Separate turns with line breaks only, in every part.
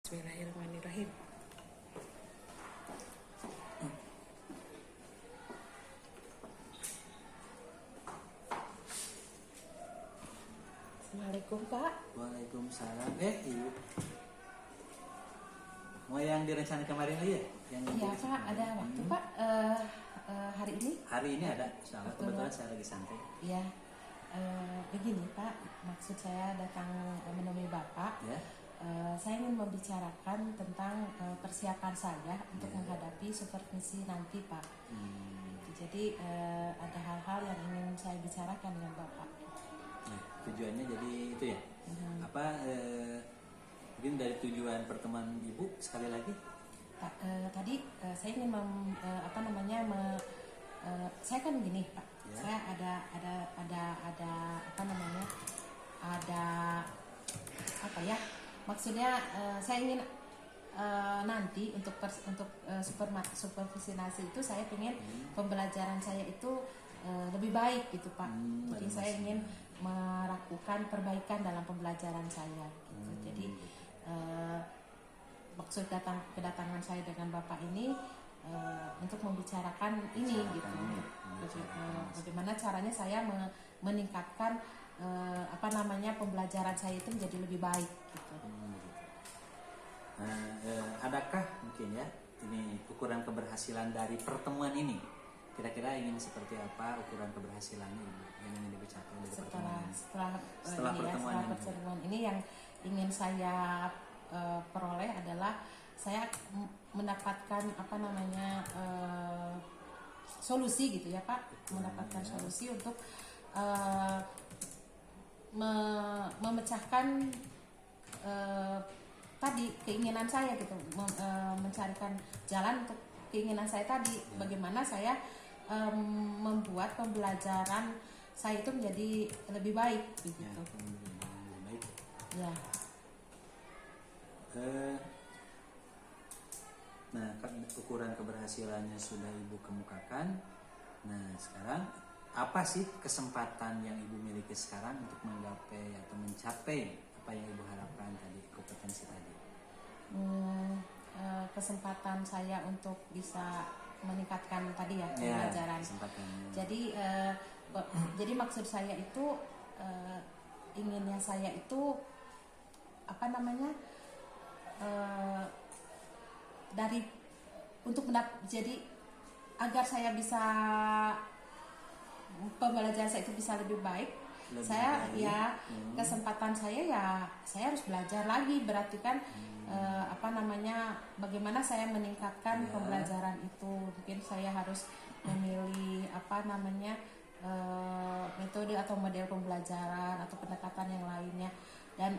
Bismillahirrahmanirrahim. Assalamualaikum Pak.
Waalaikumsalam. Ibu. Mau yang direncanakan kemarin aja?
Iya Pak, ada waktu Pak hari ini?
Hari ini ada, soalnya kebetulan saya lagi santai.
Iya. Begini Pak, maksud saya datang menemui Bapak.
Ya.
Saya ingin membicarakan tentang persiapan saya untuk menghadapi supervisi nanti Pak. Jadi ada hal-hal yang ingin saya bicarakan dengan Bapak.
Nah, tujuannya jadi itu ya. Mungkin dari tujuan pertemuan Ibu sekali lagi.
Tadi saya ingin saya kan gini Pak.
Ya.
Saya ada maksudnya saya ingin nanti untuk supervisi itu saya ingin pembelajaran saya itu lebih baik gitu Pak. Jadi saya ingin melakukan perbaikan dalam pembelajaran saya gitu. Jadi maksud kedatangan saya dengan Bapak ini untuk membicarakan ini gitu. Bagaimana caranya saya meningkatkan pembelajaran saya itu menjadi lebih baik gitu.
Nah, adakah mungkin ya ini ukuran keberhasilan dari pertemuan ini? Kira-kira ingin seperti apa ukuran keberhasilannya Ibu yang ingin dicapai dari pertemuan ini? Setelah pertemuan
ini yang ingin saya peroleh adalah saya mendapatkan solusi gitu ya Pak, mendapatkan solusi untuk memecahkan tadi keinginan saya gitu, mencarikan jalan untuk keinginan saya tadi, bagaimana saya membuat pembelajaran saya itu menjadi lebih baik begitu. Ya.
Nah, ukuran keberhasilannya sudah Ibu kemukakan. Nah, sekarang apa sih kesempatan yang Ibu miliki sekarang untuk menggapai atau mencapai apa yang Ibu harapkan tadi, kompetensi tadi?
Kesempatan saya untuk bisa meningkatkan tadi ya pembelajaran. Jadi maksud saya itu inginnya saya itu jadi agar saya bisa pembelajaran saya itu bisa lebih baik. Kesempatan saya harus belajar lagi, berarti kan bagaimana saya meningkatkan pembelajaran itu. Mungkin saya harus memilih metode atau model pembelajaran atau pendekatan yang lainnya. Dan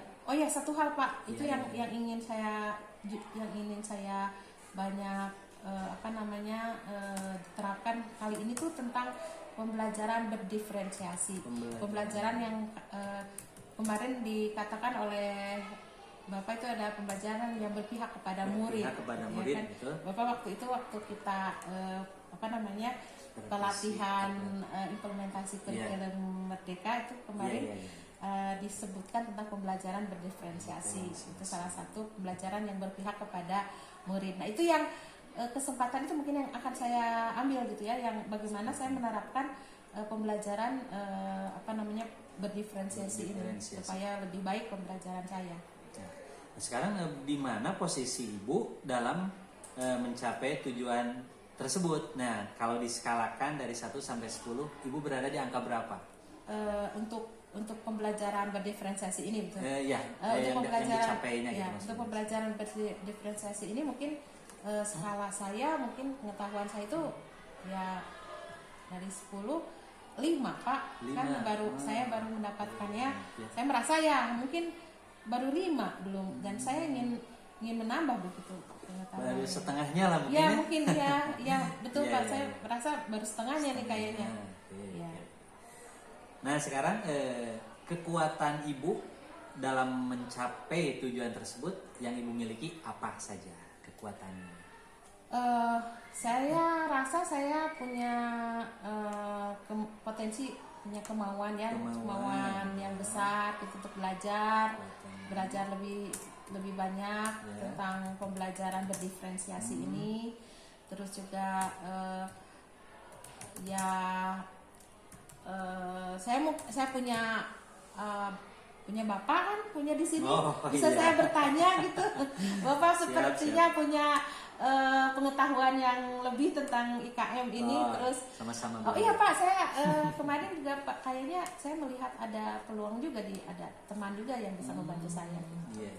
satu hal Pak, itu yang ingin saya banyak diterapkan kali ini tuh tentang pembelajaran berdiferensiasi. Pembelajaran yang kemarin dikatakan oleh Bapak itu ada pembelajaran yang berpihak kepada murid.
Betul.
Bapak waktu kita pelatihan implementasi kurikulum Merdeka itu kemarin disebutkan tentang pembelajaran berdiferensiasi. Itu salah satu pembelajaran yang berpihak kepada murid. Nah, itu yang kesempatan itu mungkin yang akan saya ambil gitu ya, yang bagaimana saya menerapkan pembelajaran berdiferensiasi ini supaya lebih baik pembelajaran saya.
Nah, sekarang di mana posisi Ibu dalam mencapai tujuan tersebut? Nah, kalau diskalakan dari 1 sampai 10, Ibu berada di angka berapa?
Untuk pembelajaran berdiferensiasi ini betul?
Yang dicapainya gitu.
Untuk pembelajaran berdiferensiasi ini mungkin skala saya, mungkin pengetahuan saya itu ya dari 10, 5 Pak. 5. Kan saya baru mendapatkannya. Saya merasa mungkin baru 5 belum, dan saya ingin menambah begitu pengetahuan.
Baru setengahnya lah mungkin.
Ya mungkin ya betul Pak. Saya merasa baru setengahnya nih kayaknya.
Nah, sekarang kekuatan Ibu dalam mencapai tujuan tersebut yang Ibu miliki apa saja kekuatannya?
Saya rasa saya punya potensi, punya kemauan yang besar gitu, untuk belajar lebih lebih banyak
Ya.
tentang pembelajaran berdiferensiasi ini. Terus juga ya saya punya bapak kan, punya di sini, bisa
iya.
saya bertanya gitu. Bapak
Siap,
sepertinya punya pengetahuan yang lebih tentang IKM ini. Terus
sama-sama.
oh iya Pak, saya kemarin juga Pak, kayaknya saya melihat ada peluang juga, ada teman juga yang bisa membantu saya.
Iya.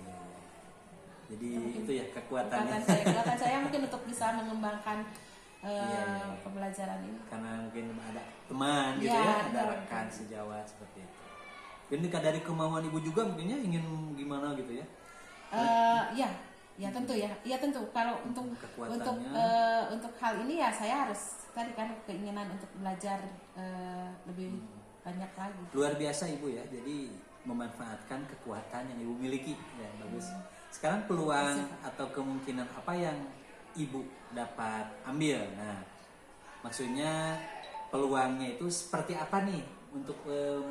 Jadi itu ya kekuatannya.
Kekuatan saya mungkin untuk bisa mengembangkan pembelajaran ini.
Karena mungkin ada teman gitu
Iya,
ada rekan sejawat seperti itu. Dan dari kemauan ibu juga mungkinnya ingin gimana gitu ya?
Ya tentu ya. Ya tentu. Kalau untuk hal ini ya saya harus tadi kan keinginan untuk belajar lebih banyak lagi.
Luar biasa ibu ya. Jadi memanfaatkan kekuatan yang ibu miliki ya, bagus. Sekarang peluang atau kemungkinan apa yang ibu dapat ambil? Nah, maksudnya peluangnya itu seperti apa nih untuk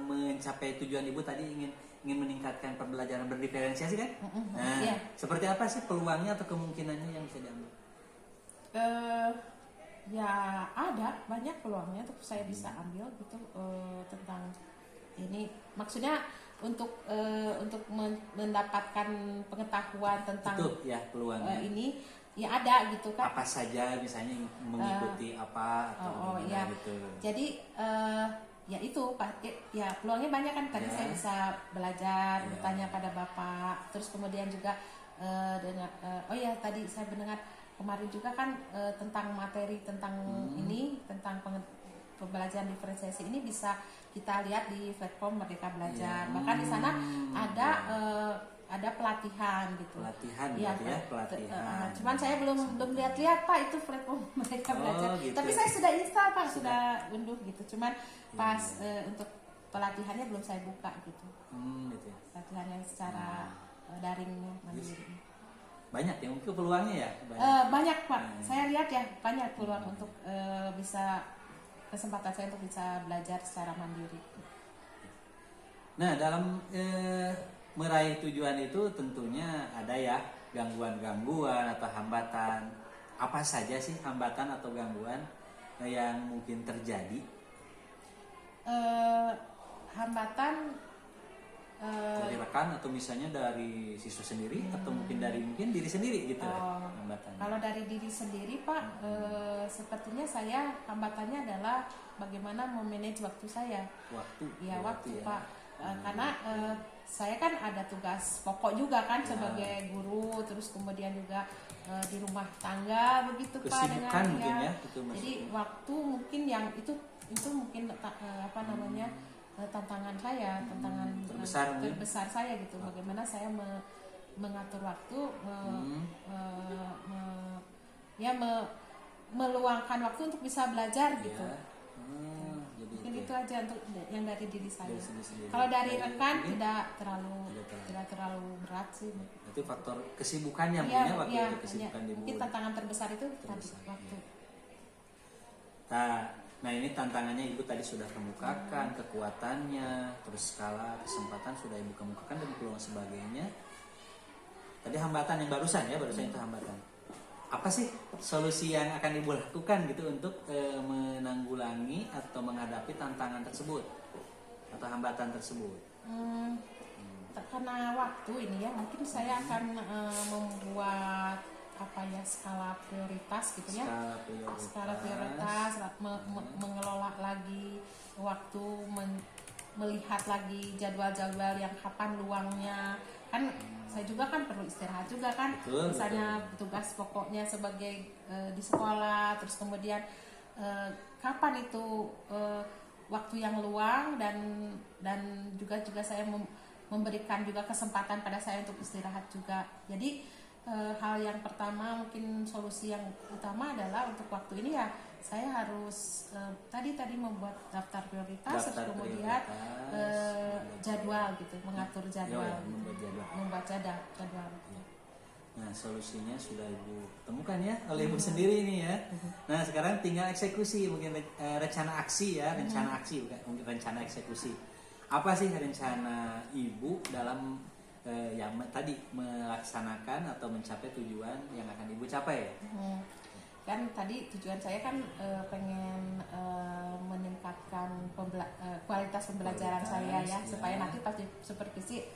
mencapai tujuan ibu tadi ingin meningkatkan pembelajaran berdiferensiasi kan? Nah, seperti apa sih peluangnya atau kemungkinannya yang bisa diambil?
Ya ada banyak peluangnya untuk saya bisa ambil gitu tentang ini. Maksudnya untuk mendapatkan pengetahuan tentang
itu ya peluangnya
ini ya ada gitu kan.
Apa saja misalnya mengikuti apa atau gitu.
Jadi ya itu Pak, ya peluangnya banyak kan. Tadi saya bisa belajar, bertanya pada Bapak, terus kemudian juga dengan tadi saya mendengar kemarin juga kan tentang materi tentang ini, tentang pembelajaran diferensiasi ini bisa kita lihat di platform Merdeka Belajar. Bahkan di sana ada pelatihan gitu.
Pelatihan
ya,
pelatihan.
Cuman saya belum lihat-lihat Pak itu platform Merdeka Belajar.
Gitu.
Tapi saya sudah install Pak, sudah unduh gitu. Cuman pas untuk pelatihannya belum saya buka gitu.
Gitu ya.
Pelatihan yang secara daring mandiri.
Banyak ya mungkin peluangnya ya.
Banyak Pak. Saya lihat ya banyak peluang untuk bisa kesempatan saya untuk bisa belajar secara mandiri.
Nah, dalam meraih tujuan itu tentunya ada ya gangguan-gangguan atau hambatan. Apa saja sih hambatan atau gangguan yang mungkin terjadi?
Hambatan
dari rekan atau misalnya dari siswa sendiri atau mungkin dari diri sendiri gitu hambatannya.
Kalau dari diri sendiri Pak, sepertinya saya hambatannya adalah bagaimana memanage waktu saya. Waktu Pak. Karena saya kan ada tugas pokok juga kan sebagai guru, terus kemudian juga di rumah tangga begitu Pak, dengan
ya.
Jadi waktu mungkin yang itu mungkin tantangan saya, terbesar saya gitu. Bagaimana saya mengatur waktu, meluangkan waktu untuk bisa belajar gitu. Mungkin itu aja untuk yang dari diri saya. Kalau dari rekan tidak terlalu berat sih.
Itu faktor kesibukannya mungkin kesibukan di
mungkin tantangan terbesar itu tadi waktu.
Nah ini tantangannya Ibu tadi sudah kemukakan, kekuatannya, terus skala, kesempatan sudah Ibu kemukakan dan peluang sebagainya. Tadi hambatan yang barusan itu hambatan. Apa sih solusi yang akan Ibu lakukan gitu untuk menanggulangi atau menghadapi tantangan tersebut atau hambatan tersebut?
Karena waktu ini ya, mungkin saya akan membuat skala prioritas gitu ya. Skala prioritas, mengelola lagi waktu, melihat lagi jadwal-jadwal yang kapan luangnya. Kan saya juga kan perlu istirahat juga kan. Misalnya tugas pokoknya sebagai di sekolah, terus kemudian kapan itu waktu yang luang dan juga saya memberikan juga kesempatan pada saya untuk istirahat juga. Jadi hal yang pertama mungkin solusi yang utama adalah untuk waktu ini ya saya harus tadi membuat daftar prioritas, terus kemudian jadwal gitu, mengatur jadwal, membuat jadwal.
Nah solusinya sudah Ibu temukan ya oleh Ibu sendiri ini ya. Nah sekarang tinggal eksekusi, mungkin rencana aksi ya, rencana aksi bukan mungkin rencana eksekusi. Apa sih rencana Ibu dalam tadi melaksanakan atau mencapai tujuan yang akan ibu capai.
Kan tadi tujuan saya kan pengen meningkatkan kualitas pembelajaran saya ya, supaya nanti pas di supervisi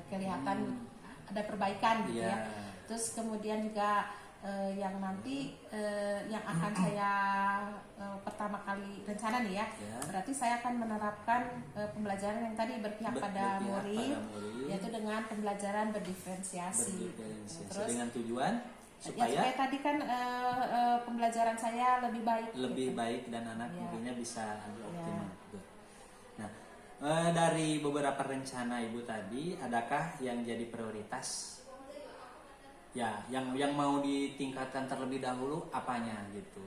kelihatan ada perbaikan gitu ya. Terus kemudian juga yang nanti yang akan saya pertama kali rencana nih ya, berarti saya akan menerapkan pembelajaran yang tadi berpihak pada murid, yaitu dengan pembelajaran berdiferensiasi. Terus
dengan tujuan
supaya tadi kan pembelajaran saya lebih baik
dan anak mungkinnya bisa lebih optimal. Nah, dari beberapa rencana ibu tadi, adakah yang jadi prioritas? Ya, yang mau ditingkatkan terlebih dahulu apanya gitu?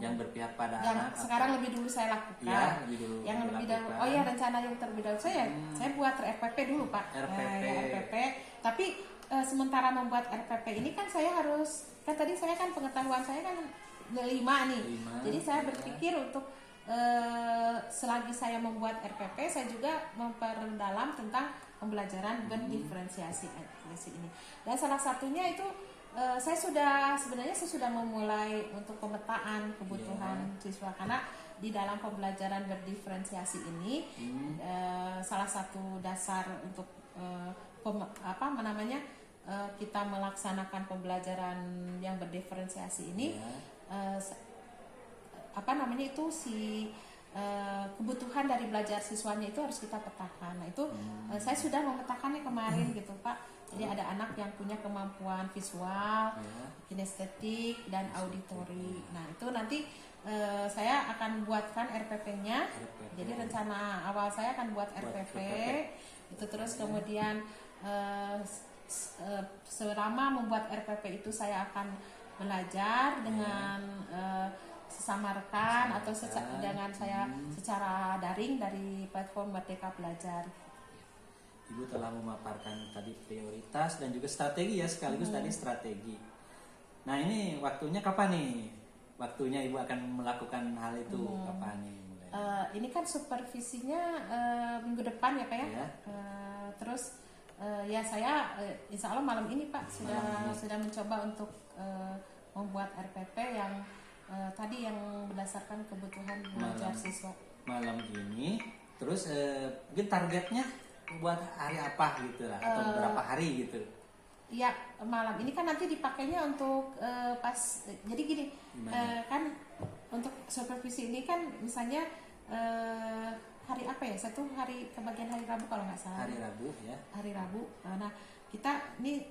Yang berpihak pada anak.
Yang sekarang lebih dulu saya lakukan.
Ya, lebih dulu.
Yang lebih dahulu. Oh ya, rencana yang terlebih dahulu saya buat RPP dulu Pak. RPP. Tapi sementara membuat RPP ini kan saya harus, kan tadi saya kan pengetahuan saya kan 5 nih. Jadi saya berpikir untuk selagi saya membuat RPP, saya juga memperdalam tentang pembelajaran berdiferensiasi ini. Dan salah satunya itu saya sudah memulai untuk pemetaan kebutuhan siswa, karena di dalam pembelajaran berdiferensiasi ini salah satu dasar untuk kita melaksanakan pembelajaran yang berdiferensiasi ini kebutuhan dari belajar siswanya itu harus kita petakan. Nah itu saya sudah memetakannya kemarin gitu Pak. Jadi ada anak yang punya kemampuan visual, kinestetik, dan auditori. Nah itu nanti saya akan buatkan RPP-nya. Jadi rencana awal saya akan buat RPP. Itu terus kemudian selama membuat RPP itu saya akan belajar dengan sesama rekan atau dengan saya secara daring dari platform Merdeka Belajar.
Ibu telah memaparkan tadi prioritas dan juga strategi ya, sekaligus tadi strategi. Nah ini waktunya kapan nih? Waktunya ibu akan melakukan hal itu kapan nih?
Ini kan supervisinya minggu depan ya Pak ya. Terus ya saya insya Allah malam ini Pak sudah mencoba untuk membuat RPP yang tadi yang berdasarkan kebutuhan belajar siswa.
Malam ini, terus mungkin targetnya buat hari apa gitu lah, atau berapa hari gitu?
Ya malam ini kan nanti dipakainya untuk jadi gini kan untuk supervisi ini kan misalnya hari apa ya, satu hari kebagian hari Rabu kalau nggak salah.
Hari Rabu ya. Hari
Rabu. Nah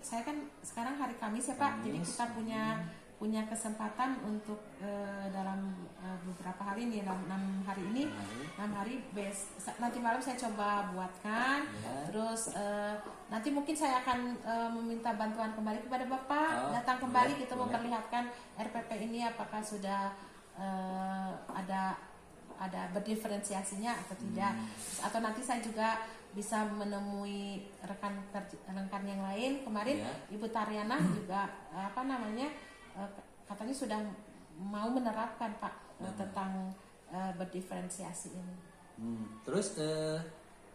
saya kan sekarang hari Kamis ya Pak, jadi kita punya kesempatan untuk dalam beberapa hari nih, dalam 6 hari ini, 6 hari nanti malam saya coba buatkan, terus nanti mungkin saya akan meminta bantuan kembali kepada Bapak, datang kembali kita memperlihatkan RPP ini apakah sudah ada berdiferensiasinya atau tidak, atau nanti saya juga bisa menemui rekan yang lain. Kemarin Ibu Tariana juga katanya sudah mau menerapkan Pak tentang berdiferensiasi ini.
Terus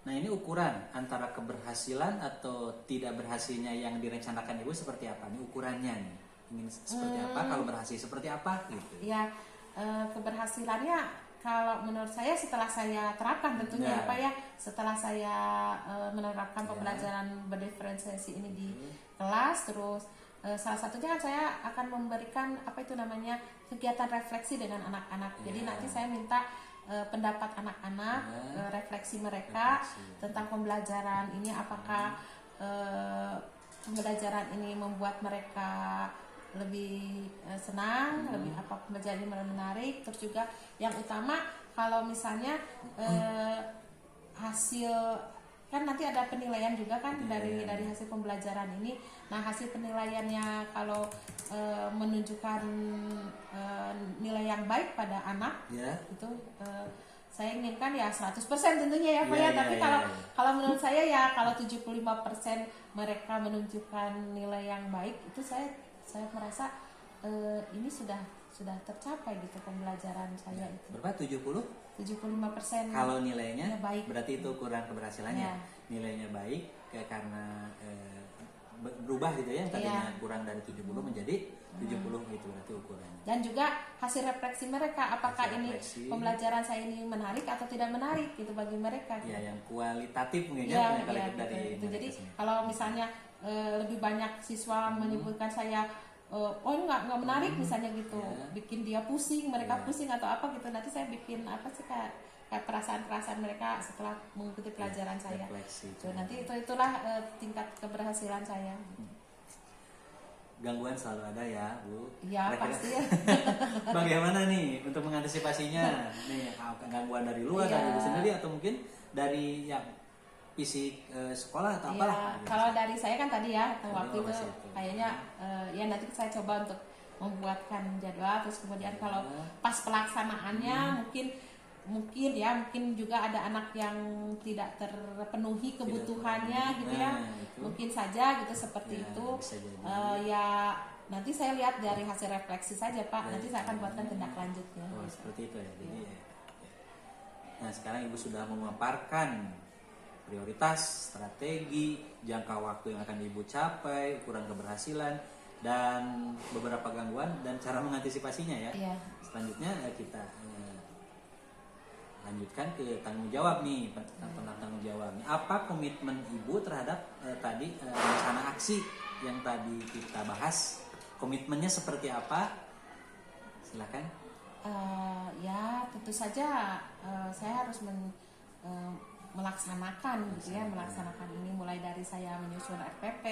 nah ini ukuran antara keberhasilan atau tidak berhasilnya yang direncanakan Ibu seperti apa nih ukurannya nih? Ingin seperti apa, kalau berhasil seperti apa gitu?
Ya keberhasilannya kalau menurut saya setelah saya terapkan tentunya Pak ya, setelah saya menerapkan pembelajaran berdiferensiasi ini di kelas, terus salah satunya kan saya akan memberikan kegiatan refleksi dengan anak-anak. Jadi nanti saya minta pendapat anak-anak, refleksi mereka tentang pembelajaran ini, apakah pembelajaran ini membuat mereka lebih senang, lebih pembelajaran ini menarik. Terus juga yang utama kalau misalnya hasil kan nanti ada penilaian juga kan dari hasil pembelajaran ini. Nah hasil penilaiannya kalau menunjukkan nilai yang baik pada anak itu saya inginkan ya 100% tentunya ya Pak ya. Tapi kalau menurut saya ya kalau 75% mereka menunjukkan nilai yang baik, itu saya merasa ini sudah tercapai gitu pembelajaran saya itu.
Berapa? 70?
75%.
Kalau nilainya
Ya, baik.
berarti itu ukuran keberhasilannya.
Ya.
Nilainya baik karena berubah gitu ya, tadinya kurang dari 70 menjadi 70 itu berarti ukurannya.
Dan juga hasil refleksi mereka, apakah
Hasil
ini
refleksi.
pembelajaran saya ini menarik atau tidak menarik gitu bagi mereka.
Ya, yang kualitatif mungkin
Ya,
ya,
ya,
dari
gitu.
mereka
Jadi
sendiri.
kalau misalnya lebih banyak siswa menyebutkan saya oh nggak menarik misalnya gitu,
Ya.
bikin dia pusing, mereka
Ya.
pusing atau apa gitu, nanti saya bikin apa sih kayak perasaan-perasaan mereka setelah mengikuti pelajaran saya.
Refleksi.
So, nanti itulah tingkat keberhasilan saya.
Gangguan selalu ada ya, Bu.
Iya
Kira-kira
pasti ya.
bagaimana nih untuk mengantisipasinya? Nih, gangguan dari luar,
Iya.
dari ibu sendiri atau mungkin dari yang fisik sekolah atau
Iya,
apalah? gitu.
kalau dari saya kan tadi ya
Tadi
waktu itu
masih itu.
kayaknya ya nanti saya coba untuk membuatkan jadwal, terus kemudian kalau pas pelaksanaannya mungkin juga ada anak yang tidak terpenuhi kebutuhannya gitu ya,
itu.
mungkin saja gitu seperti
Ya,
itu.
bisa jadi.
Ya nanti saya lihat dari hasil refleksi saja Pak, nanti saya akan buatkan tindak lanjutnya.
Oh, seperti itu ya. Jadi nah, sekarang Ibu sudah memaparkan prioritas, strategi, jangka waktu yang akan Ibu capai, ukuran keberhasilan, dan beberapa gangguan dan cara mengantisipasinya ya.
Iya.
Selanjutnya kita lanjutkan ke tanggung jawab nih, tentang tanggung jawabnya. Apa komitmen Ibu terhadap tadi rencana aksi yang tadi kita bahas? Komitmennya seperti apa? Silakan.
Ya tentu saja saya harus melaksanakan gitu ya, melaksanakan ini mulai dari saya menyusun RPP,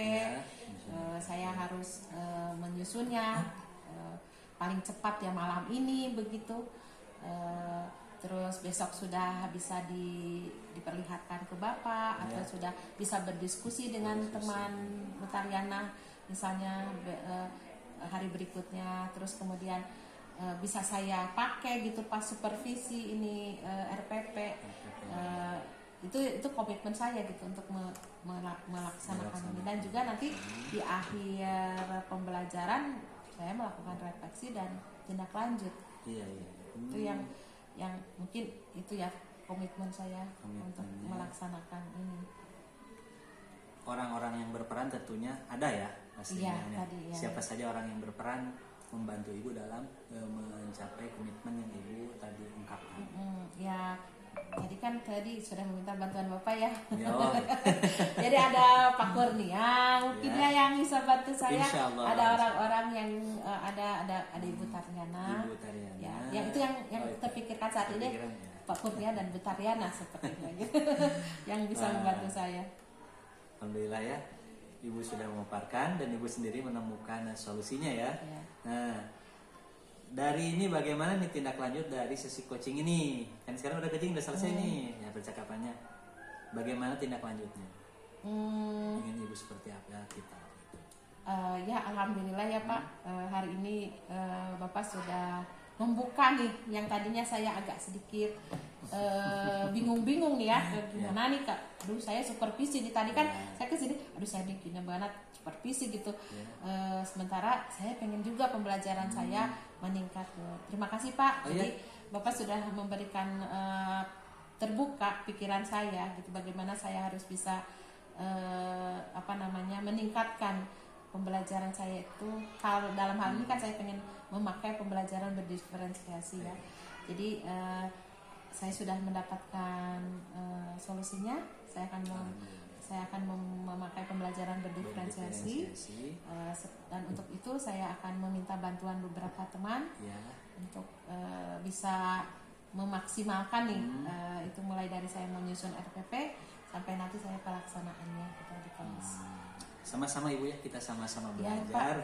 Ya,
saya harus menyusunnya paling cepat ya malam ini begitu. Terus besok sudah bisa diperlihatkan ke Bapak atau sudah bisa berdiskusi dengan teman Mutariana misalnya hari berikutnya. Terus kemudian bisa saya pakai gitu pas supervisi ini RPP. Itu komitmen saya gitu untuk melaksanakan ini, dan juga nanti di akhir pembelajaran saya melakukan refleksi dan tindak lanjut.
Iya.
Itu yang mungkin itu ya komitmen saya untuk melaksanakan ini.
Orang-orang yang berperan tentunya ada ya pastinya.
Iya, tadi, ya.
Siapa saja orang yang berperan membantu Ibu dalam mencapai komitmen yang Ibu tadi ungkapkan.
Ya, jadi kan tadi sudah meminta bantuan Bapak ya.
Ya.
Jadi ada Pak Kurnia mungkin ya yang bisa bantu saya.
Insyaallah.
Ada orang-orang yang ada Ibu Tariana.
Ibu Tariana.
Ya, yang itu yang terpikirkan saat ini
Terpikirkan, ya.
Pak Kurnia dan Bu Tariana seperti itu yang bisa membantu saya.
Alhamdulillah ya, Ibu sudah memaparkan dan Ibu sendiri menemukan solusinya ya.
Ya.
Nah, dari ini bagaimana nih tindak lanjut dari sesi coaching ini? Kan sekarang udah coaching udah selesai nih ya percakapannya. Bagaimana tindak lanjutnya? Ingin Ibu seperti apa kita?
Ya alhamdulillah ya Pak, hari ini Bapak sudah membuka nih yang tadinya saya agak sedikit bingung-bingung nih ya, gimana nih Kak? Aduh saya supervisi nih tadi kan saya kesini, aduh saya bikinnya banget supervisi gitu. Sementara saya pengen juga pembelajaran saya meningkat. Terima kasih Pak. Jadi Bapak sudah memberikan terbuka pikiran saya gitu, bagaimana saya harus bisa meningkatkan pembelajaran saya itu. Kalau dalam hal ini kan saya pengen memakai pembelajaran berdiferensiasi ya. Jadi saya sudah mendapatkan solusinya. Saya akan memakai pembelajaran berdiferensiasi. Dan untuk itu saya akan meminta bantuan beberapa teman untuk bisa memaksimalkan nih itu mulai dari saya menyusun RPP sampai nanti saya pelaksanaannya gitu di kelas.
Sama-sama Ibu ya, kita sama-sama
Ya,
belajar.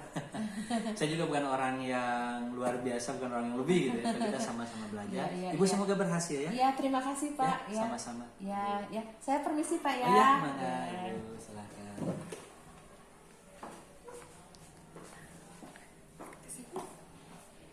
Saya juga bukan orang yang luar biasa, bukan orang yang lebih gitu ya. Kita sama-sama belajar. Ibu semoga berhasil ya.
Iya, terima kasih Pak.
Ya, sama-sama.
Ya, saya permisi Pak ya.
Oh ya, mana Ibu, silakan.